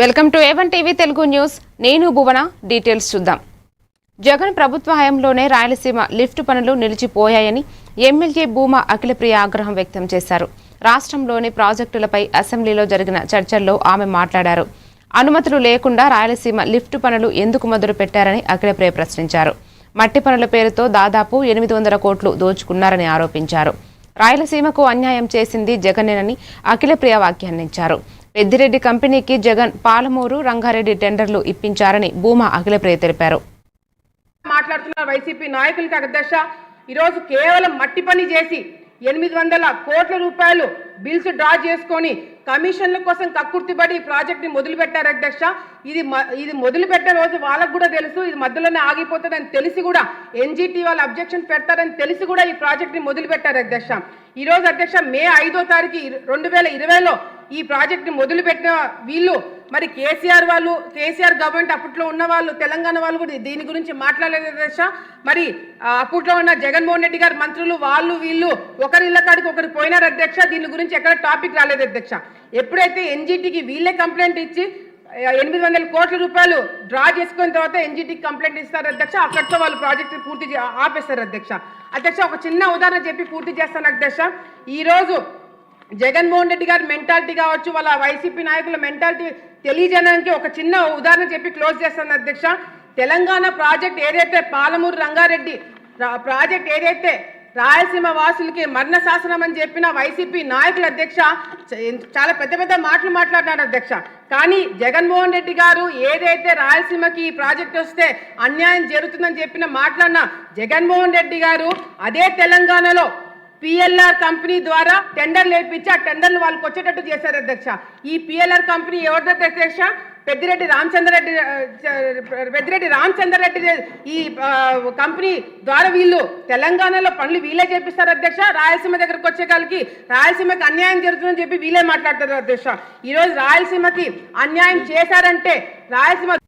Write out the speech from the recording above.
Welcome to A1 TV Telugu news. నేను భువన. Details చూద్దాం. జగన్ ప్రభుత్వ హయాంలోనే రాయలసీమ లిఫ్ట్ పనులు నిలిచిపోయాయని ఎమ్మెల్యే భూమా అఖిలప్రియ ఆగ్రహం వ్యక్తం చేశారు. రాష్ట్రంలోని ప్రాజెక్టులపై అసెంబ్లీలో జరిగిన చర్చల్లో ఆమె మాట్లాడారు. అనుమతులు లేకుండా రాయలసీమ లిఫ్ట్ పనులు ఎందుకు మొదలు పెట్టారని అఖిలప్రియ ప్రశ్నించారు. మట్టి పనుల పేరుతో దాదాపు 800 కోట్లు దోచుకున్నారని ఆరోపించారు. రాయలసీమకు అన్యాయం చేసింది జగనేనని అఖిలప్రియ వ్యాఖ్యానించారు. పెద్దిరెడ్డి కంపెనీకి జగన్ పాలమూరు రంగారెడ్డి టెండర్లు ఇప్పించారని భూమా అఖిలప్రియ తెలిపారు. మాట్లాడుతున్న వైసీపీ నాయకులకి అధ్యక్ష, ఈరోజు కేవలం మట్టి పని చేసి 800 కోట్ల రూపాయలు బిల్స్ డ్రా చేసుకొని కమిషన్ల కోసం కక్కుర్తిబడి ప్రాజెక్ట్ ని మొదలు పెట్టారు అధ్యక్ష. ఇది మొదలు పెట్టే రోజు వాళ్ళకు కూడా తెలుసు, ఇది మధ్యలోనే ఆగిపోతుందని తెలిసి కూడా ఎన్జిటి వాళ్ళు అబ్జెక్షన్ పెడతారని తెలిసి కూడా ఈ ప్రాజెక్ట్ ని మొదలు పెట్టారు అధ్యక్ష. ఈ రోజు అధ్యక్ష మే 5వ తారీఖు 2020లో ఈ ప్రాజెక్ట్ ని మొదలు పెట్టిన వీళ్ళు మరి కేసీఆర్ గవర్నమెంట్ అప్పట్లో ఉన్న వాళ్ళు, తెలంగాణ వాళ్ళు కూడా దీని గురించి మాట్లాడలేదు అధ్యక్ష. మరి అప్పట్లో ఉన్న జగన్మోహన్ రెడ్డి గారి మంత్రులు వాళ్ళు వీళ్ళు ఒకరిళ్ళ కాడికి ఒకరు పోయినారు అధ్యక్ష. దీని గురించి ఎక్కడ టాపిక్ రాలేదు అధ్యక్ష. ఎప్పుడైతే ఎన్జిటికి వీళ్ళే కంప్లైంట్ ఇచ్చి 800 కోట్ల రూపాయలు డ్రా చేసుకున్న తర్వాత ఎన్జిటికి కంప్లైంట్ ఇస్తారు అధ్యక్ష. అక్కడితో వాళ్ళు ప్రాజెక్టు పూర్తి ఆపేస్తారు అధ్యక్ష. ఒక చిన్న ఉదాహరణ చెప్పి పూర్తి చేస్తాను అధ్యక్ష. ఈరోజు జగన్మోహన్ రెడ్డి గారి మెంటాలిటీ కావచ్చు, వాళ్ళ వైసీపీ నాయకుల మెంటాలిటీ తెలియజేయడానికి ఒక చిన్న ఉదాహరణ చెప్పి క్లోజ్ చేస్తాను అధ్యక్ష. తెలంగాణ ప్రాజెక్ట్ ఏదైతే పాలమూరు రంగారెడ్డి ప్రాజెక్ట్ ఏదైతే రాయలసీమ వాసులకి మరణ శాసనం అని చెప్పిన వైసీపీ నాయకుల అధ్యక్ష చాలా పెద్ద మాటలు మాట్లాడినారు అధ్యక్ష. కానీ జగన్మోహన్ రెడ్డి గారు ఏదైతే రాయలసీమకి ఈ ప్రాజెక్ట్ వస్తే అన్యాయం జరుగుతుందని చెప్పిన మాట్లాడిన జగన్మోహన్ రెడ్డి గారు అదే తెలంగాణలో పిఎల్ఆర్ కంపెనీ ద్వారా టెండర్లు వేయించి ఆ టెండర్లు వాళ్ళకి వచ్చేటట్టు చేశారు అధ్యక్ష. ఈ పిఎల్ఆర్ కంపెనీ ఎవరిది అధ్యక్ష? పెద్దిరెడ్డి రామచంద్రరెడ్డి ఈ కంపెనీ ద్వారా వీళ్ళు తెలంగాణలో పనులు వీళ్ళే చేపిస్తారు అధ్యక్ష. రాయలసీమ దగ్గరకు వచ్చే కాలకి రాయలసీమకి అన్యాయం జరుగుతుందని చెప్పి వీళ్ళే మాట్లాడతారు అధ్యక్ష. ఈరోజు రాయలసీమకి అన్యాయం చేశారంటే రాయలసీమ